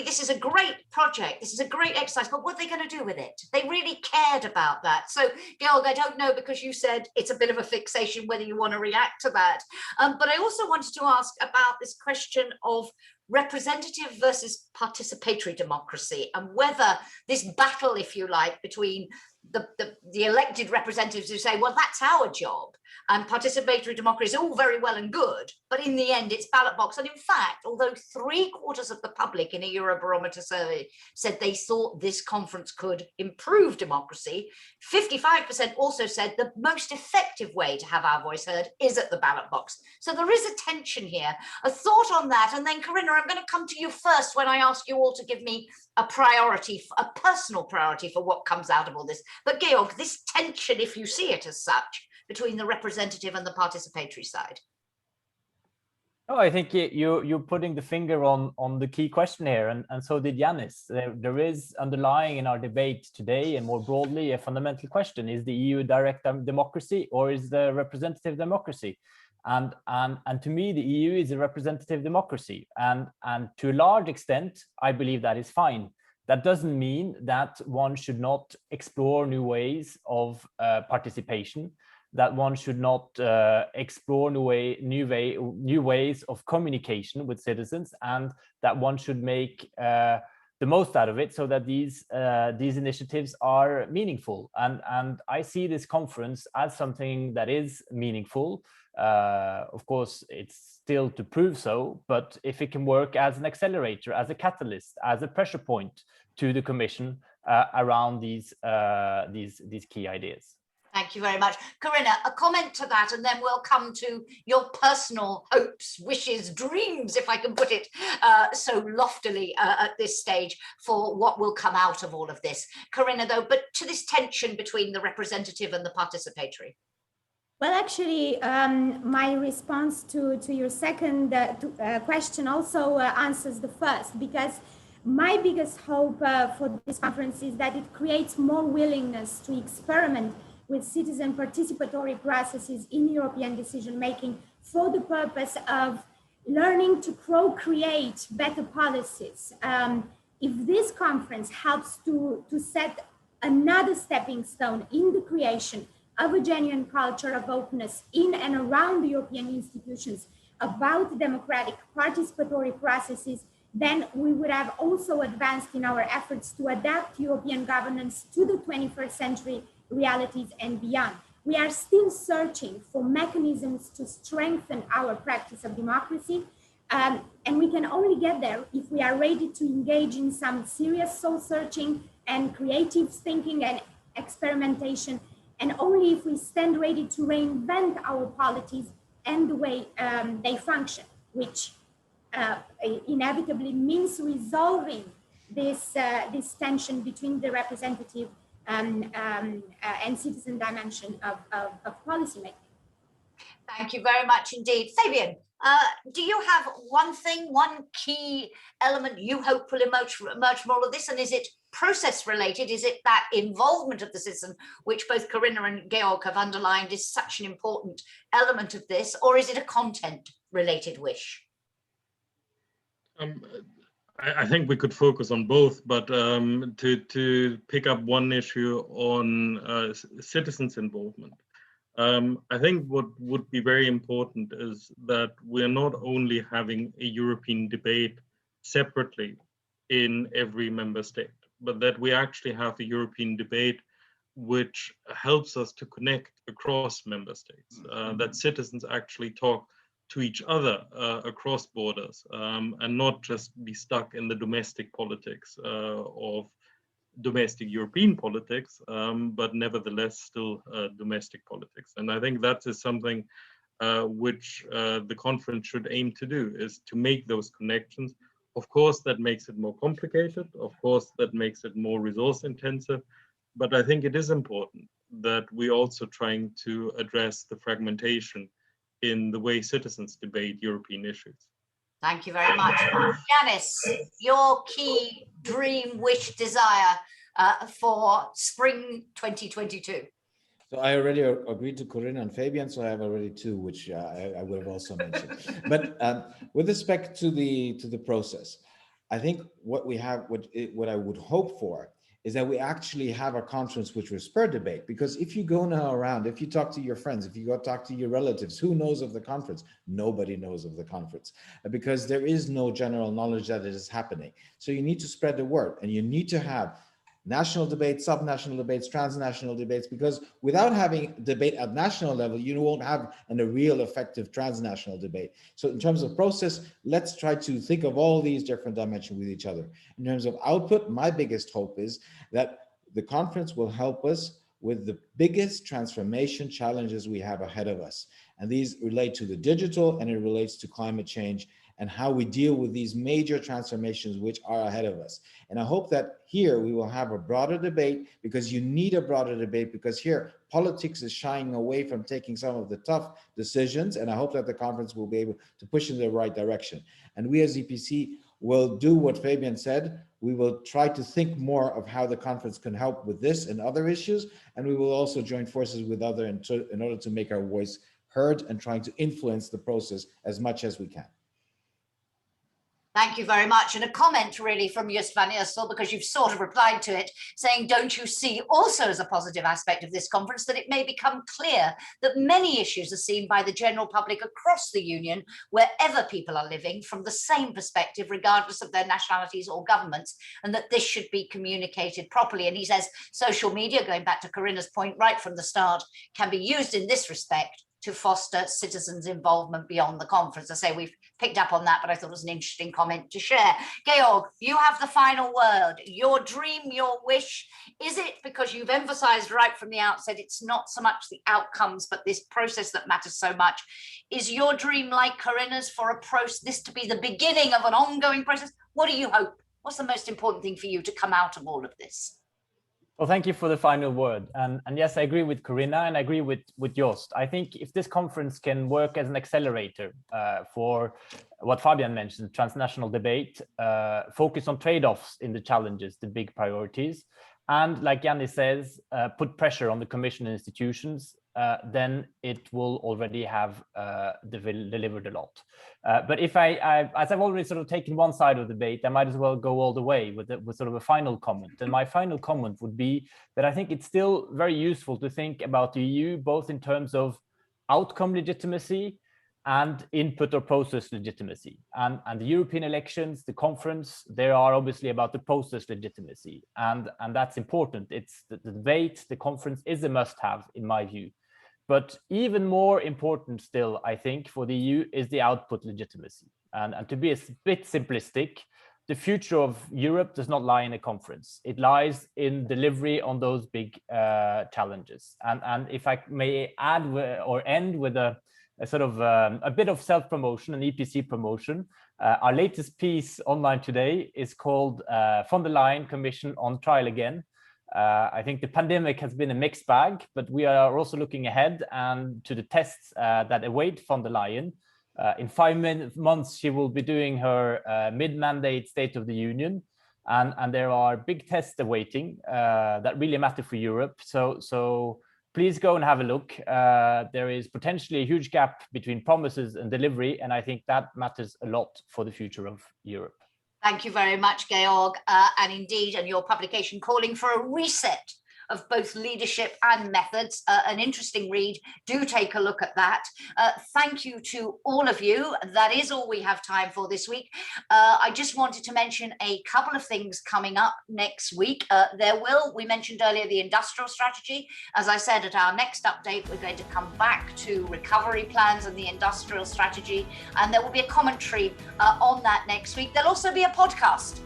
this is a great project, this is a great exercise, but what are they going to do with it? They really cared about that. So, Georg, I don't know, because you said it's a bit of a fixation whether you want to react to that. But I also wanted to ask about this question of representative versus participatory democracy, and whether this battle, if you like, between the elected representatives who say, well, that's our job, and participatory democracy is all very well and good, but in the end it's ballot box. And in fact, although 3/4 of the public in a Eurobarometer survey said they thought this conference could improve democracy, 55% also said the most effective way to have our voice heard is at the ballot box. So there is a tension here. A thought on that, and then Corina, I'm going to come to you first when I ask you all to give me a priority, a personal priority for what comes out of all this. But Georg, this tension, if you see it as such, between the representative and the participatory side. Oh, I think you're putting the finger on the key question here, and so did Janis. There is underlying in our debate today, and more broadly, a fundamental question: is the EU direct democracy or is the representative democracy? And to me, the EU is a representative democracy, and to a large extent, I believe that is fine. That doesn't mean that one should not explore new ways of participation, that one should not explore new ways of communication with citizens, and that one should make the most out of it so that these initiatives are meaningful. And I see this conference as something that is meaningful. Of course, it's still to prove so, but if it can work as an accelerator, as a catalyst, as a pressure point to the Commission around these key ideas. Thank you very much. Corina, a comment to that, and then we'll come to your personal hopes, wishes, dreams, if I can put it so loftily at this stage, for what will come out of all of this. Corina, though, but to this tension between the representative and the participatory. Well, actually, my response to your second question also answers the first, because my biggest hope for this conference is that it creates more willingness to experiment with citizen participatory processes in European decision-making for the purpose of learning to co-create better policies. If this conference helps to set another stepping stone in the creation of a genuine culture of openness in and around the European institutions about democratic participatory processes, then we would have also advanced in our efforts to adapt European governance to the 21st century realities and beyond. We are still searching for mechanisms to strengthen our practice of democracy, and we can only get there if we are ready to engage in some serious soul-searching and creative thinking and experimentation, and only if we stand ready to reinvent our polities and the way they function, which inevitably means resolving this tension between the representative and citizen dimension of policymaking. Thank you very much indeed. Fabian, do you have one key element you hope will emerge from all of this? And is it process related? Is it that involvement of the citizen, which both Corina and Georg have underlined is such an important element of this? Or is it a content related wish? I think we could focus on both, but to pick up one issue on citizens' involvement. I think what would be very important is that we're not only having a European debate separately in every member state, but that we actually have a European debate which helps us to connect across member states, that citizens actually talk to each other across borders, and not just be stuck in the domestic politics of domestic European politics, but nevertheless still domestic politics. And I think that is something which the conference should aim to do, is to make those connections. Of course, that makes it more complicated. Of course, that makes it more resource intensive. But I think it is important that we also trying to address the fragmentation in the way citizens debate European issues. Thank you very much. Janis, your key dream, wish, desire for spring 2022. So I already agreed to Corina and Fabian, so I have already two, which I would have also mentioned. But with respect to the process, I think what we have, what I would hope for, is that we actually have a conference which will spur debate. Because if you go now around, if you talk to your friends, if you go talk to your relatives, who knows of the conference? Nobody knows of the conference, because there is no general knowledge that it is happening. So you need to spread the word, and you need to have national debates, subnational debates, transnational debates, because without having debate at national level, you won't have a real effective transnational debate. So in terms of process, let's try to think of all these different dimensions with each other. In terms of output, my biggest hope is that the conference will help us with the biggest transformation challenges we have ahead of us. And these relate to the digital, and it relates to climate change, and how we deal with these major transformations which are ahead of us. And I hope that here we will have a broader debate, because you need a broader debate, because here politics is shying away from taking some of the tough decisions. And I hope that the conference will be able to push in the right direction. And we as EPC will do what Fabian said. We will try to think more of how the conference can help with this and other issues. And we will also join forces with others in order to make our voice heard and trying to influence the process as much as we can. Thank you very much. And a comment really from Just van Eersel, because you've sort of replied to it, saying, don't you see also as a positive aspect of this conference that it may become clear that many issues are seen by the general public across the Union, wherever people are living, from the same perspective, regardless of their nationalities or governments, and that this should be communicated properly. And he says social media, going back to Corina's point right from the start, can be used in this respect to foster citizens' involvement beyond the conference. I say we've picked up on that, but I thought it was an interesting comment to share. Georg, you have the final word. Your dream, your wish, is it, because you've emphasized right from the outset, it's not so much the outcomes, but this process that matters so much. Is your dream, like Corina's, for a process, this to be the beginning of an ongoing process? What do you hope? What's the most important thing for you to come out of all of this? Well, thank you for the final word. And yes, I agree with Corina, and I agree with Jost. I think if this conference can work as an accelerator for what Fabian mentioned, transnational debate, focus on trade-offs in the challenges, the big priorities, and like Janis says, put pressure on the Commission and institutions, then it will already have delivered a lot. But if as I've already sort of taken one side of the debate, I might as well go all the way with sort of a final comment. And my final comment would be that I think it's still very useful to think about the EU, both in terms of outcome legitimacy and input or process legitimacy. And the European elections, the conference, they are obviously about the process legitimacy. And that's important. It's the debate, the conference is a must-have in my view. But even more important still, I think, for the EU is the output legitimacy. And to be a bit simplistic, the future of Europe does not lie in a conference. It lies in delivery on those big challenges. And if I may add or end with a sort of a bit of self-promotion, an EPC promotion, our latest piece online today is called Von der Leyen Commission on Trial Again. I think the pandemic has been a mixed bag, but we are also looking ahead and to the tests that await von der Leyen. In 5 months, she will be doing her mid-mandate State of the Union, and there are big tests awaiting that really matter for Europe. So please go and have a look. There is potentially a huge gap between promises and delivery, and I think that matters a lot for the future of Europe. Thank you very much, Georg. And indeed, and your publication calling for a reset of both leadership and methods, an interesting read. Do take a look at that. Thank you to all of you. That is all we have time for this week. I just wanted to mention a couple of things coming up next week. We mentioned earlier, the industrial strategy. As I said, at our next update, we're going to come back to recovery plans and the industrial strategy, and there will be a commentary on that next week. There'll also be a podcast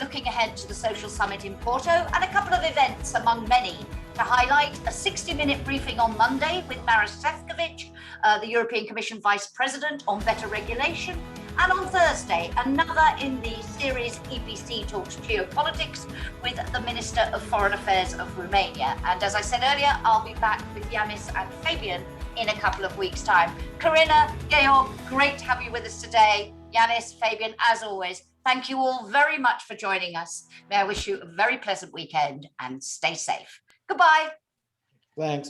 looking ahead to the Social Summit in Porto, and a couple of events among many to highlight: a 60-minute briefing on Monday with Maros Sefcovic, the European Commission Vice President, on better regulation, and on Thursday, another in the series EPC Talks Geopolitics with the Minister of Foreign Affairs of Romania. And as I said earlier, I'll be back with Janis and Fabian in a couple of weeks' time. Corina, Georg, great to have you with us today. Janis, Fabian, as always, thank you all very much for joining us. May I wish you a very pleasant weekend and stay safe. Goodbye. Thanks.